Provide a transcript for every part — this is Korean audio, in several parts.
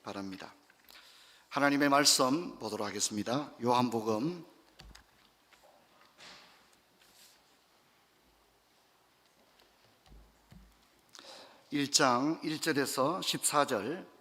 바랍니다. 하나님의 말씀 보도록 하겠습니다. 요한복음 1장 1절에서 14절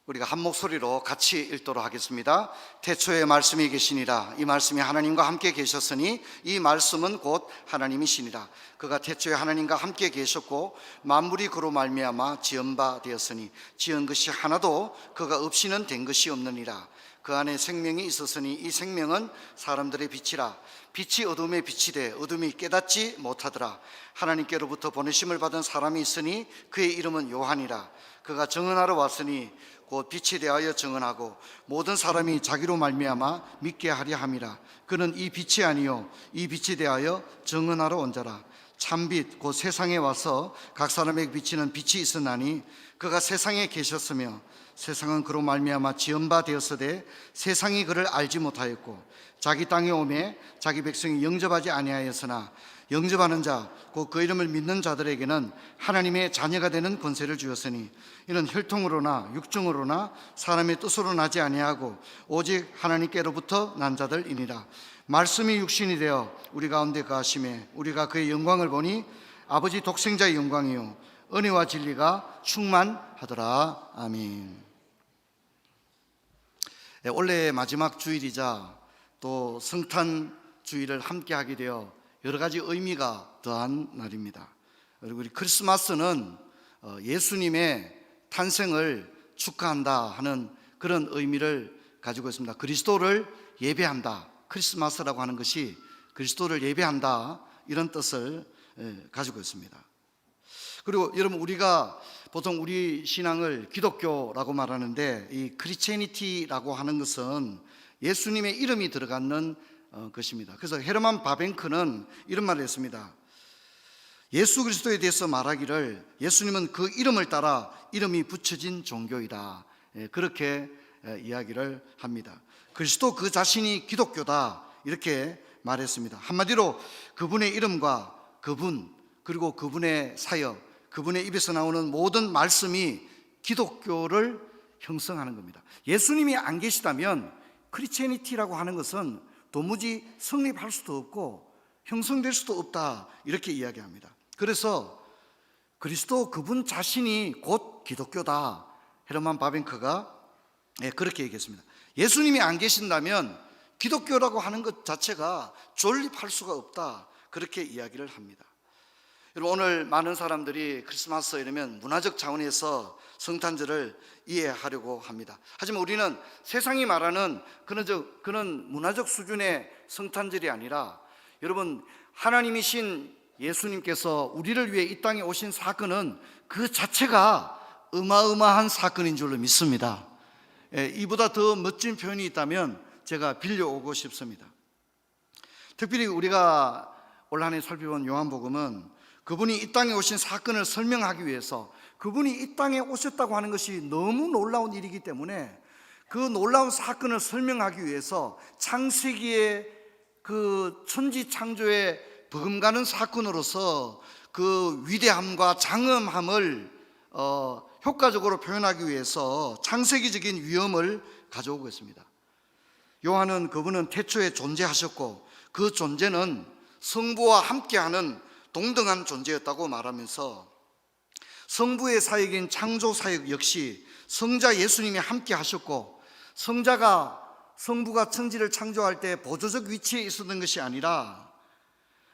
우리가 한 목소리로 같이 읽도록 하겠습니다. 태초에 말씀이 계시니라. 이 말씀이 하나님과 함께 계셨으니 이 말씀은 곧 하나님이시니라. 그가 태초에 하나님과 함께 계셨고 만물이 그로 말미암아 지은 바 되었으니 지은 것이 하나도 그가 없이는 된 것이 없느니라. 그 안에 생명이 있었으니 이 생명은 사람들의 빛이라. 빛이 어둠에 비치되 어둠이 깨닫지 못하더라. 하나님께로부터 보내심을 받은 사람이 있으니 그의 이름은 요한이라. 그가 증언하러 왔으니 곧 빛에 대하여 증언하고 모든 사람이 자기로 말미암아 믿게 하려 함이라. 그는 이 빛이 아니요 이 빛에 대하여 증언하러 온 자라. 참빛 곧 세상에 와서 각 사람에게 비치는 빛이 있으나니 그가 세상에 계셨으며 세상은 그로 말미암아 지은 바 되었으되 세상이 그를 알지 못하였고 자기 땅에 오매 자기 백성이 영접하지 아니하였으나 영접하는 자 곧 그 이름을 믿는 자들에게는 하나님의 자녀가 되는 권세를 주었으니 이는 혈통으로나 육정으로나 사람의 뜻으로 나지 아니하고 오직 하나님께로부터 난 자들이니라. 말씀이 육신이 되어 우리 가운데 거하심에 우리가 그의 영광을 보니 아버지 독생자의 영광이요 은혜와 진리가 충만하더라. 아멘. 올해 마지막 주일이자 또 성탄 주일을 함께 하게 되어 여러 가지 의미가 더한 날입니다. 그리고 우리 크리스마스는 예수님의 탄생을 축하한다 하는 그런 의미를 가지고 있습니다. 그리스도를 예배한다. 크리스마스라고 하는 것이 그리스도를 예배한다 이런 뜻을 가지고 있습니다. 그리고 여러분 우리가 보통 우리 신앙을 기독교라고 말하는데 이 크리스체니티라고 하는 것은 예수님의 이름이 들어가는 것입니다. 그래서 헤르만 바벤크는 이런 말을 했습니다. 예수 그리스도에 대해서 말하기를 예수님은 그 이름을 따라 이름이 붙여진 종교이다. 그렇게 이야기를 합니다. 그리스도 그 자신이 기독교다 이렇게 말했습니다. 한마디로 그분의 이름과 그분 그리고 그분의 사역 그분의 입에서 나오는 모든 말씀이 기독교를 형성하는 겁니다. 예수님이 안 계시다면 크리스체니티라고 하는 것은 도무지 성립할 수도 없고 형성될 수도 없다 이렇게 이야기합니다. 그래서 그리스도 그분 자신이 곧 기독교다. 헤르만 바벤크가 그렇게 얘기했습니다. 예수님이 안 계신다면 기독교라고 하는 것 자체가 존립할 수가 없다 그렇게 이야기를 합니다. 여러분 오늘 많은 사람들이 크리스마스 이러면 문화적 차원에서 성탄절을 이해하려고 합니다. 하지만 우리는 세상이 말하는 그런 문화적 수준의 성탄절이 아니라 여러분 하나님이신 예수님께서 우리를 위해 이 땅에 오신 사건은 그 자체가 어마어마한 사건인 줄로 믿습니다. 이보다 더 멋진 표현이 있다면 제가 빌려오고 싶습니다. 특별히 우리가 올 한 해 살펴본 요한복음은 그분이 이 땅에 오신 사건을 설명하기 위해서 그분이 이 땅에 오셨다고 하는 것이 너무 놀라운 일이기 때문에 그 놀라운 사건을 설명하기 위해서 창세기의 그 천지 창조의 버금가는 사건으로서 그 위대함과 장엄함을 효과적으로 표현하기 위해서 창세기적인 위엄을 가져오고 있습니다. 요한은 그분은 태초에 존재하셨고 그 존재는 성부와 함께하는 동등한 존재였다고 말하면서 성부의 사역인 창조 사역 역시 성자 예수님이 함께 하셨고 성부가 천지를 창조할 때 보조적 위치에 있었던 것이 아니라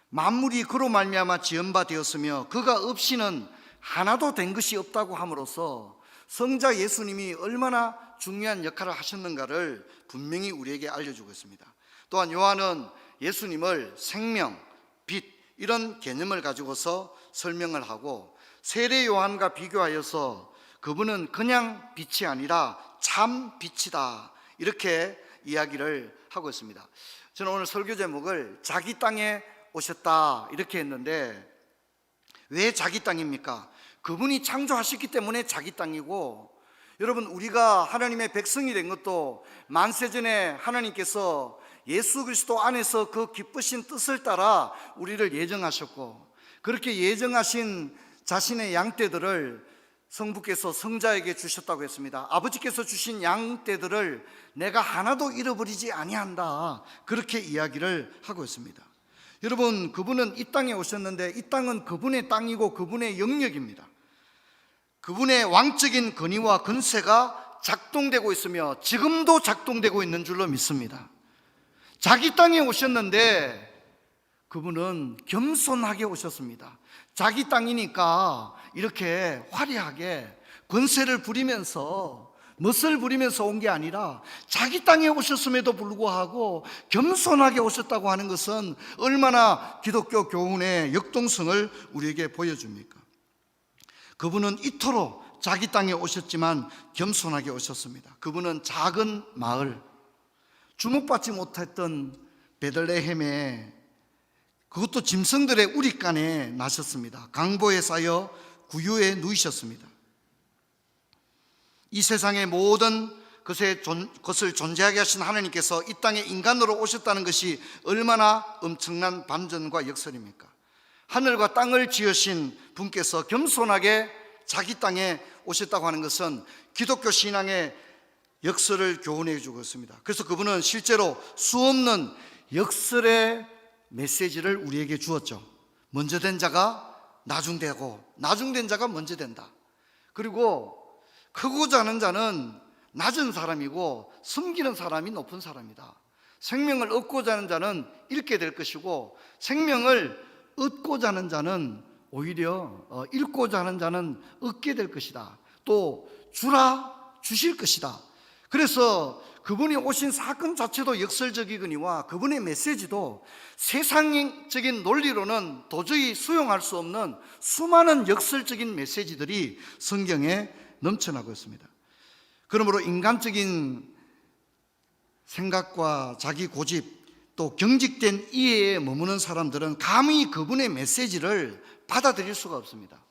만물이 그로 말미암아 지은 바 되었으며 그가 없이는 하나도 된 것이 없다고 함으로써 성자 예수님이 얼마나 중요한 역할을 하셨는가를 분명히 우리에게 알려주고 있습니다. 또한 요한은 예수님을 생명, 빛 이런 개념을 가지고서 설명을 하고 세례 요한과 비교하여서 그분은 그냥 빛이 아니라 참 빛이다 이렇게 이야기를 하고 있습니다. 저는 오늘 설교 제목을 자기 땅에 오셨다 이렇게 했는데 왜 자기 땅입니까? 그분이 창조하셨기 때문에 자기 땅이고 여러분 우리가 하나님의 백성이 된 것도 만세전에 하나님께서 예수 그리스도 안에서 그 기쁘신 뜻을 따라 우리를 예정하셨고 그렇게 예정하신 자신의 양떼들을 성부께서 성자에게 주셨다고 했습니다. 아버지께서 주신 양떼들을 내가 하나도 잃어버리지 아니한다, 그렇게 이야기를 하고 있습니다. 여러분, 그분은 이 땅에 오셨는데 이 땅은 그분의 땅이고 그분의 영역입니다. 그분의 왕적인 권위와 권세가 작동되고 있으며 지금도 작동되고 있는 줄로 믿습니다. 자기 땅에 오셨는데 그분은 겸손하게 오셨습니다. 자기 땅이니까 이렇게 화려하게 권세를 부리면서 멋을 부리면서 온 게 아니라 자기 땅에 오셨음에도 불구하고 겸손하게 오셨다고 하는 것은 얼마나 기독교 교훈의 역동성을 우리에게 보여줍니까? 그분은 이토록 자기 땅에 오셨지만 겸손하게 오셨습니다. 그분은 작은 마을, 주목받지 못했던 베들레헴에, 그것도 짐승들의 우리간에 나셨습니다. 강보에 쌓여 구유에 누이셨습니다. 이 세상의 모든 것을 존재하게 하신 하나님께서 이 땅에 인간으로 오셨다는 것이 얼마나 엄청난 반전과 역설입니까? 하늘과 땅을 지으신 분께서 겸손하게 자기 땅에 오셨다고 하는 것은 기독교 신앙의 역설을 교훈해 주고 있습니다. 그래서 그분은 실제로 수없는 역설의 메시지를 우리에게 주었죠. 먼저 된 자가 나중되고 나중된 자가 먼저 된다. 그리고 크고자 하는 자는 낮은 사람이고 섬기는 사람이 높은 사람이다. 생명을 얻고자 하는 자는 잃게 될 것이고 생명을 얻고자 하는 자는 오히려 잃고자 하는 자는 얻게 될 것이다. 또 주실 것이다. 그래서 그분이 오신 사건 자체도 역설적이거니와 그분의 메시지도 세상적인 논리로는 도저히 수용할 수 없는 수많은 역설적인 메시지들이 성경에 넘쳐나고 있습니다. 그러므로 인간적인 생각과 자기 고집, 또 경직된 이해에 머무는 사람들은 감히 그분의 메시지를 받아들일 수가 없습니다.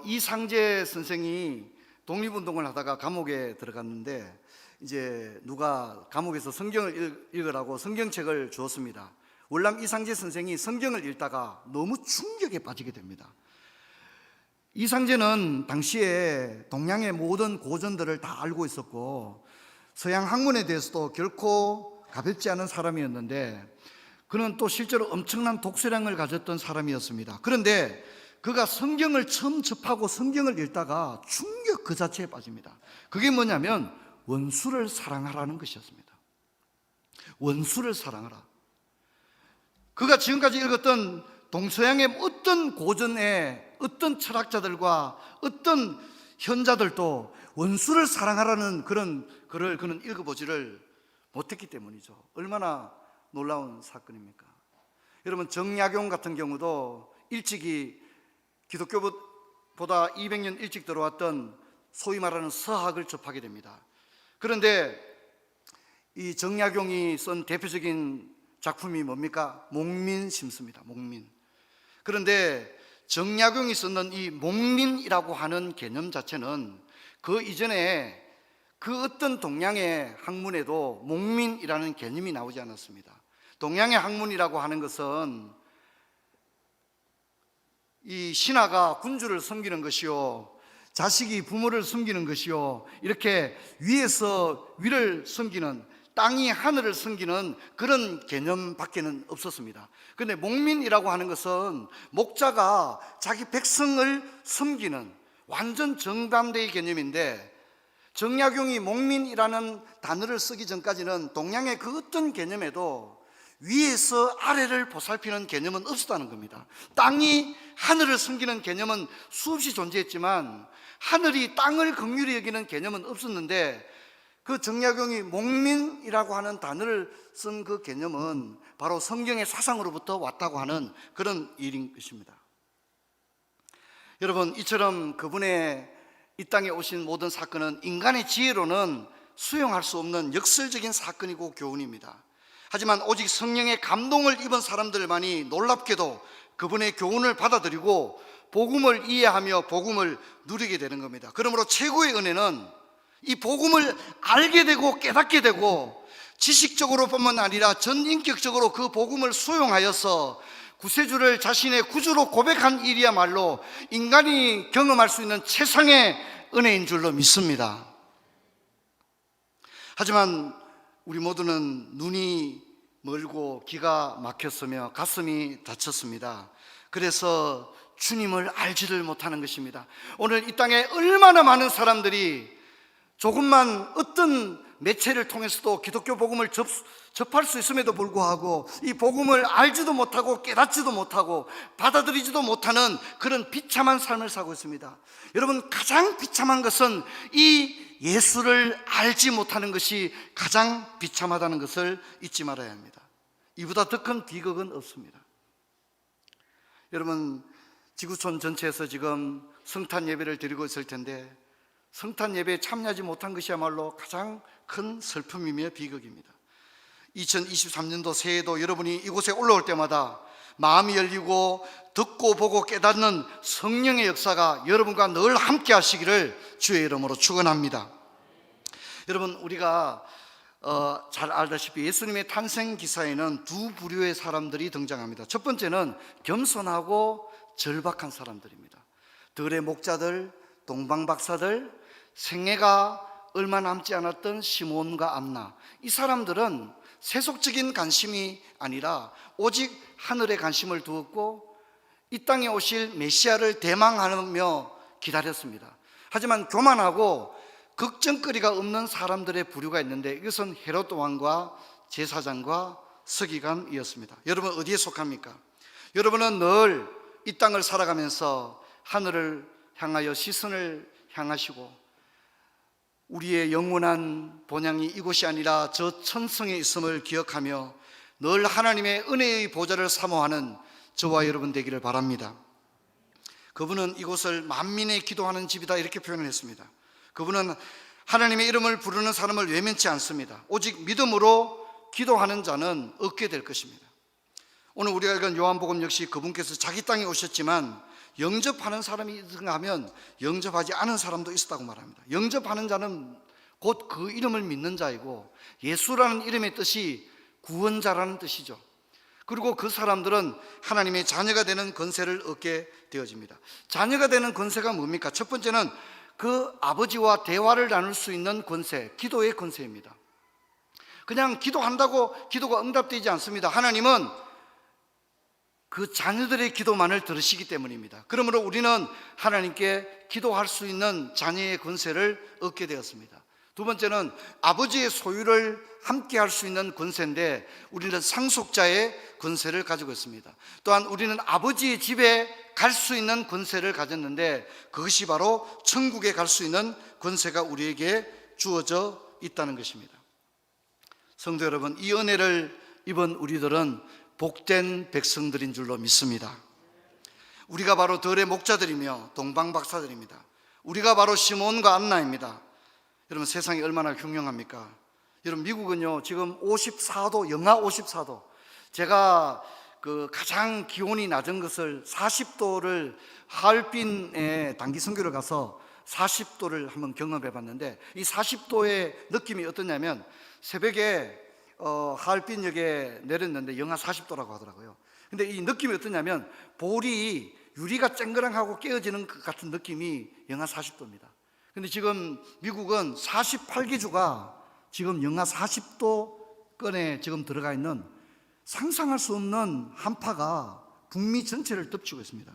이상재 선생이 독립운동을 하다가 감옥에 들어갔는데 이제 누가 감옥에서 성경을 읽으라고 성경책을 주었습니다. 월남 이상재 선생이 성경을 읽다가 너무 충격에 빠지게 됩니다. 이상재는 당시에 동양의 모든 고전들을 다 알고 있었고 서양 학문에 대해서도 결코 가볍지 않은 사람이었는데 그는 또 실제로 엄청난 독서량을 가졌던 사람이었습니다. 그런데 그가 성경을 처음 접하고 성경을 읽다가 충격 그 자체에 빠집니다. 그게 뭐냐면 원수를 사랑하라는 것이었습니다. 원수를 사랑하라. 그가 지금까지 읽었던 동서양의 어떤 고전의 어떤 철학자들과 어떤 현자들도 원수를 사랑하라는 그런 글을 그는 읽어보지를 못했기 때문이죠. 얼마나 놀라운 사건입니까? 여러분, 정약용 같은 경우도 일찍이 기독교보다 200년 일찍 들어왔던 소위 말하는 서학을 접하게 됩니다. 그런데 이 정약용이 쓴 대표적인 작품이 뭡니까? 목민심서입니다. 목민. 그런데 정약용이 썼는 이 목민이라고 하는 개념 자체는 그 이전에 그 어떤 동양의 학문에도 목민이라는 개념이 나오지 않았습니다. 동양의 학문이라고 하는 것은 이 신하가 군주를 섬기는 것이요, 자식이 부모를 섬기는 것이요, 이렇게 위에서 위를 섬기는, 땅이 하늘을 섬기는 그런 개념밖에는 없었습니다. 그런데 목민이라고 하는 것은 목자가 자기 백성을 섬기는 완전 정반대의 개념인데, 정약용이 목민이라는 단어를 쓰기 전까지는 동양의 그 어떤 개념에도 위에서 아래를 보살피는 개념은 없었다는 겁니다. 땅이 하늘을 섬기는 개념은 수없이 존재했지만 하늘이 땅을 긍휼히 여기는 개념은 없었는데, 그 정약용이 목민이라고 하는 단어를 쓴 그 개념은 바로 성경의 사상으로부터 왔다고 하는 그런 일인 것입니다. 여러분, 이처럼 그분의 이 땅에 오신 모든 사건은 인간의 지혜로는 수용할 수 없는 역설적인 사건이고 교훈입니다. 하지만 오직 성령의 감동을 입은 사람들만이 놀랍게도 그분의 교훈을 받아들이고 복음을 이해하며 복음을 누리게 되는 겁니다. 그러므로 최고의 은혜는 이 복음을 알게 되고 깨닫게 되고 지식적으로뿐만 아니라 전인격적으로 그 복음을 수용하여서 구세주를 자신의 구주로 고백한 일이야말로 인간이 경험할 수 있는 최상의 은혜인 줄로 믿습니다. 하지만 우리 모두는 눈이 멀고 귀가 막혔으며 가슴이 다쳤습니다. 그래서 주님을 알지를 못하는 것입니다. 오늘 이 땅에 얼마나 많은 사람들이 조금만 어떤 매체를 통해서도 기독교 복음을 접할 수 있음에도 불구하고 이 복음을 알지도 못하고 깨닫지도 못하고 받아들이지도 못하는 그런 비참한 삶을 살고 있습니다. 여러분, 가장 비참한 것은 이 예수를 알지 못하는 것이 가장 비참하다는 것을 잊지 말아야 합니다. 이보다 더 큰 비극은 없습니다. 여러분, 지구촌 전체에서 지금 성탄 예배를 드리고 있을 텐데 성탄 예배에 참여하지 못한 것이야말로 가장 큰 슬픔이며 비극입니다. 2023년도 새해도 여러분이 이곳에 올라올 때마다 마음이 열리고 듣고 보고 깨닫는 성령의 역사가 여러분과 늘 함께 하시기를 주의 이름으로 축원합니다. 여러분, 우리가 잘 알다시피 예수님의 탄생 기사에는 두 부류의 사람들이 등장합니다. 첫 번째는 겸손하고 절박한 사람들입니다. 들의 목자들, 동방박사들, 생애가 얼마 남지 않았던 시몬과 안나, 이 사람들은 세속적인 관심이 아니라 오직 하늘에 관심을 두었고 이 땅에 오실 메시아를 대망하며 기다렸습니다. 하지만 교만하고 걱정거리가 없는 사람들의 부류가 있는데 이것은 헤롯 왕과 제사장과 서기관이었습니다. 여러분, 어디에 속합니까? 여러분은 늘 이 땅을 살아가면서 하늘을 향하여 시선을 향하시고 우리의 영원한 본향이 이곳이 아니라 저 천성에 있음을 기억하며 늘 하나님의 은혜의 보좌를 사모하는 저와 여러분 되기를 바랍니다. 그분은 이곳을 만민의 기도하는 집이다 이렇게 표현을 했습니다. 그분은 하나님의 이름을 부르는 사람을 외면치 않습니다. 오직 믿음으로 기도하는 자는 얻게 될 것입니다. 오늘 우리가 읽은 요한복음 역시 그분께서 자기 땅에 오셨지만 영접하는 사람이 있는가 하면 영접하지 않은 사람도 있었다고 말합니다. 영접하는 자는 곧 그 이름을 믿는 자이고 예수라는 이름의 뜻이 구원자라는 뜻이죠. 그리고 그 사람들은 하나님의 자녀가 되는 권세를 얻게 되어집니다. 자녀가 되는 권세가 뭡니까? 첫 번째는 그 아버지와 대화를 나눌 수 있는 권세, 기도의 권세입니다. 그냥 기도한다고 기도가 응답되지 않습니다. 하나님은 그 자녀들의 기도만을 들으시기 때문입니다. 그러므로 우리는 하나님께 기도할 수 있는 자녀의 권세를 얻게 되었습니다. 두 번째는 아버지의 소유를 함께 할 수 있는 권세인데 우리는 상속자의 권세를 가지고 있습니다. 또한 우리는 아버지의 집에 갈 수 있는 권세를 가졌는데 그것이 바로 천국에 갈 수 있는 권세가 우리에게 주어져 있다는 것입니다. 성도 여러분, 이 은혜를 입은 우리들은 복된 백성들인 줄로 믿습니다. 우리가 바로 들의 목자들이며 동방박사들입니다. 우리가 바로 시몬과 안나입니다. 여러분, 세상이 얼마나 흉흉합니까? 여러분, 미국은요 지금 54도, 영하 54도, 제가 그 가장 기온이 낮은 것을 40도를 하얼빈에 단기 선교를 가서 40도를 한번 경험해 봤는데 이 40도의 느낌이 어떠냐면 새벽에 하얼빈역에 내렸는데 영하 40도라고 하더라고요. 근데 이 느낌이 어떠냐면 볼이 유리가 쨍그랑하고 깨어지는 것 같은 느낌이 영하 40도입니다. 근데 지금 미국은 48기주가 지금 영하 40도권에 지금 들어가 있는 상상할 수 없는 한파가 북미 전체를 덮치고 있습니다.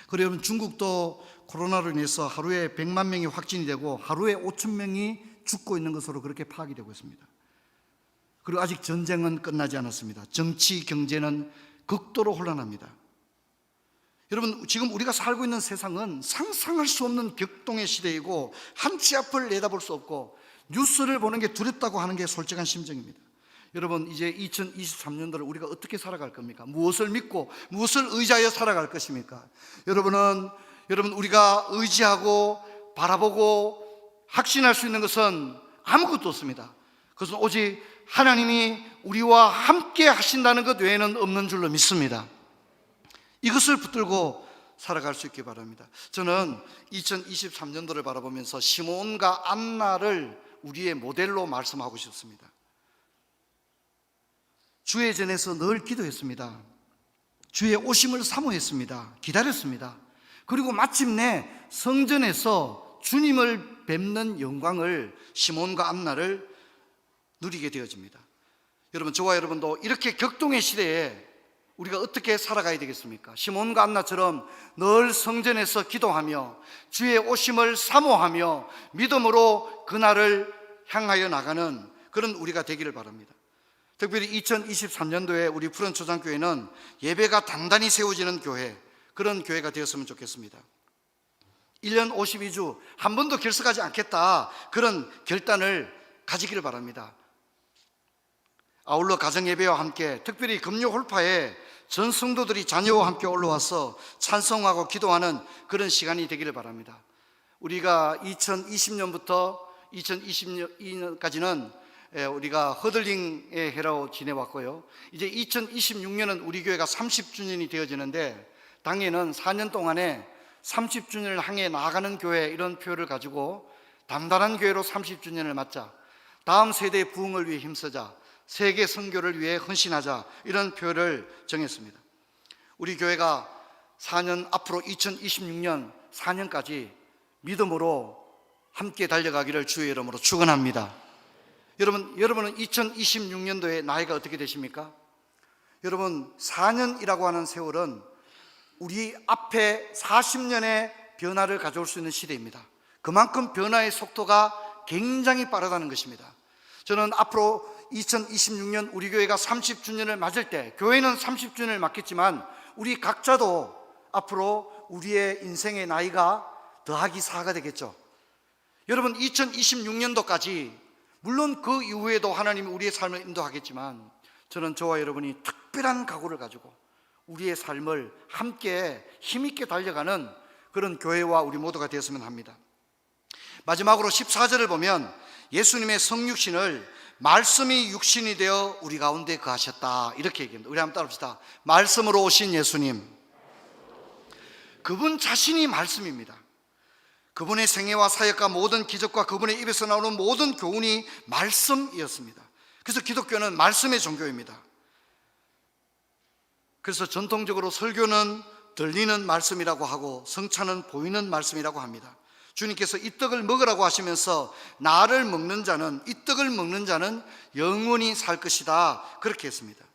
그리고 여러분, 중국도 코로나로 인해서 하루에 100만 명이 확진이 되고 하루에 5천 명이 죽고 있는 것으로 그렇게 파악이 되고 있습니다. 그리고 아직 전쟁은 끝나지 않았습니다. 정치, 경제는 극도로 혼란합니다. 여러분, 지금 우리가 살고 있는 세상은 상상할 수 없는 격동의 시대이고 한치 앞을 내다볼 수 없고 뉴스를 보는 게 두렵다고 하는 게 솔직한 심정입니다. 여러분, 이제 2023년도를 우리가 어떻게 살아갈 겁니까? 무엇을 믿고 무엇을 의지하여 살아갈 것입니까? 여러분, 우리가 의지하고 바라보고 확신할 수 있는 것은 아무것도 없습니다. 그것은 오직 하나님이 우리와 함께 하신다는 것 외에는 없는 줄로 믿습니다. 이것을 붙들고 살아갈 수 있기 바랍니다. 저는 2023년도를 바라보면서 시몬과 안나를 우리의 모델로 말씀하고 싶습니다. 주의 전에서 늘 기도했습니다. 주의 오심을 사모했습니다. 기다렸습니다. 그리고 마침내 성전에서 주님을 뵙는 영광을, 시몬과 안나를 누리게 되어집니다. 여러분, 저와 여러분도 이렇게 격동의 시대에 우리가 어떻게 살아가야 되겠습니까? 시몬과 안나처럼 늘 성전에서 기도하며 주의 오심을 사모하며 믿음으로 그날을 향하여 나가는 그런 우리가 되기를 바랍니다. 특별히 2023년도에 우리 푸른 초장교회는 예배가 단단히 세워지는 교회, 그런 교회가 되었으면 좋겠습니다. 1년 52주 한 번도 결석하지 않겠다, 그런 결단을 가지기를 바랍니다. 아울러 가정예배와 함께 특별히 금요 홀파에 전 성도들이 자녀와 함께 올라와서 찬송하고 기도하는 그런 시간이 되기를 바랍니다. 우리가 2020년부터 2022년까지는 우리가 허들링의 해로 지내왔고요. 이제 2026년은 우리 교회가 30주년이 되어지는데, 당연은 4년 동안에 30주년을 향해 나아가는 교회, 이런 표를 가지고 단단한 교회로 30주년을 맞자, 다음 세대의 부흥을 위해 힘쓰자, 세계 선교를 위해 헌신하자, 이런 표를 정했습니다. 우리 교회가 4년 앞으로 2026년 4년까지 믿음으로 함께 달려가기를 주의 이름으로 축원합니다. 여러분은 2026년도에 나이가 어떻게 되십니까? 여러분, 4년이라고 하는 세월은 우리 앞에 40년의 변화를 가져올 수 있는 시대입니다. 그만큼 변화의 속도가 굉장히 빠르다는 것입니다. 저는 앞으로 2026년 우리 교회가 30주년을 맞을 때, 교회는 30주년을 맞겠지만 우리 각자도 앞으로 우리의 인생의 나이가 더하기 4가 되겠죠. 여러분, 2026년도까지 물론 그 이후에도 하나님이 우리의 삶을 인도하겠지만, 저는 저와 여러분이 특별한 각오를 가지고 우리의 삶을 함께 힘있게 달려가는 그런 교회와 우리 모두가 되었으면 합니다. 마지막으로 14절을 보면 예수님의 성육신을 말씀이 육신이 되어 우리 가운데 거하셨다, 이렇게 얘기합니다. 우리 한번 따라합시다. 말씀으로 오신 예수님, 그분 자신이 말씀입니다. 그분의 생애와 사역과 모든 기적과 그분의 입에서 나오는 모든 교훈이 말씀이었습니다. 그래서 기독교는 말씀의 종교입니다. 그래서 전통적으로 설교는 들리는 말씀이라고 하고 성찬은 보이는 말씀이라고 합니다. 주님께서 이 떡을 먹으라고 하시면서 나를 먹는 자는, 이 떡을 먹는 자는 영원히 살 것이다, 그렇게 했습니다.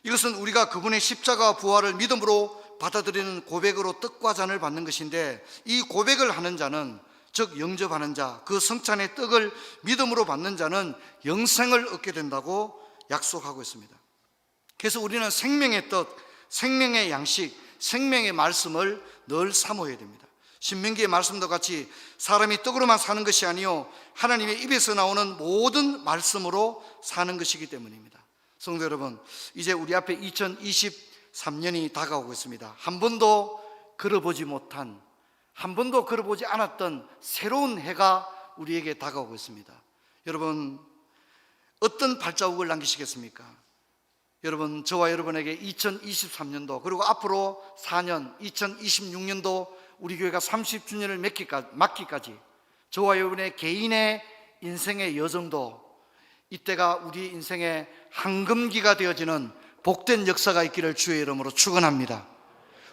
이것은 우리가 그분의 십자가 부활을 믿음으로 받아들이는 고백으로 떡과 잔을 받는 것인데, 이 고백을 하는 자는, 즉 영접하는 자, 그 성찬의 떡을 믿음으로 받는 자는 영생을 얻게 된다고 약속하고 있습니다. 그래서 우리는 생명의 떡, 생명의 양식, 생명의 말씀을 늘 사모해야 됩니다. 신명기의 말씀도 같이 사람이 떡으로만 사는 것이 아니요 하나님의 입에서 나오는 모든 말씀으로 사는 것이기 때문입니다. 성도 여러분, 이제 우리 앞에 2023년이 다가오고 있습니다. 한 번도 걸어보지 못한, 한 번도 걸어보지 않았던 새로운 해가 우리에게 다가오고 있습니다. 여러분, 어떤 발자국을 남기시겠습니까? 여러분, 저와 여러분에게 2023년도 그리고 앞으로 4년 2026년도 우리 교회가 30주년을 맞기까지 저와 여러분의 개인의 인생의 여정도, 이때가 우리 인생의 황금기가 되어지는 복된 역사가 있기를 주의 이름으로 축원합니다.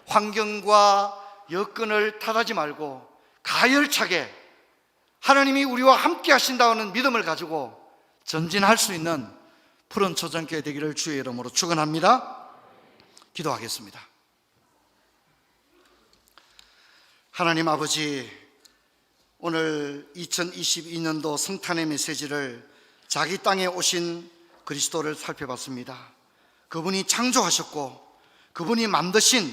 환경과 여건을 탓하지 말고 가열차게 하나님이 우리와 함께 하신다는 믿음을 가지고 전진할 수 있는 푸른 초장교회 되기를 주의 이름으로 축원합니다. 기도하겠습니다. 하나님 아버지, 오늘 2022년도 성탄의 메시지를 자기 땅에 오신 그리스도를 살펴봤습니다. 그분이 창조하셨고 그분이 만드신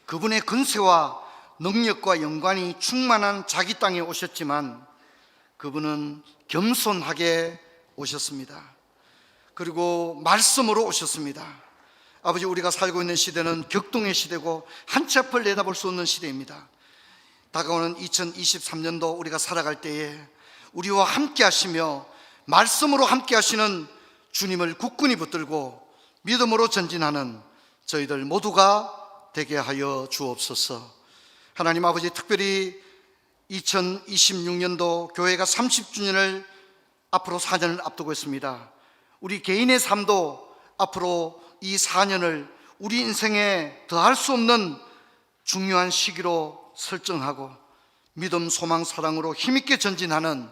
그분의 근세와 능력과 영광이 충만한 자기 땅에 오셨지만 그분은 겸손하게 오셨습니다. 그리고 말씀으로 오셨습니다. 아버지, 우리가 살고 있는 시대는 격동의 시대고 한 치 앞을 내다볼 수 없는 시대입니다. 다가오는 2023년도 우리가 살아갈 때에 우리와 함께 하시며 말씀으로 함께 하시는 주님을 굳건히 붙들고 믿음으로 전진하는 저희들 모두가 되게 하여 주옵소서. 하나님 아버지, 특별히 2026년도 교회가 30주년을 앞으로 4년을 앞두고 있습니다. 우리 개인의 삶도 앞으로 이 4년을 우리 인생에 더할 수 없는 중요한 시기로 설정하고 믿음, 소망, 사랑으로 힘있게 전진하는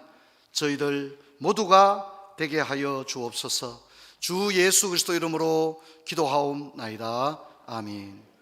저희들 모두가 되게 하여 주옵소서. 주 예수 그리스도 이름으로 기도하옵나이다. 아멘.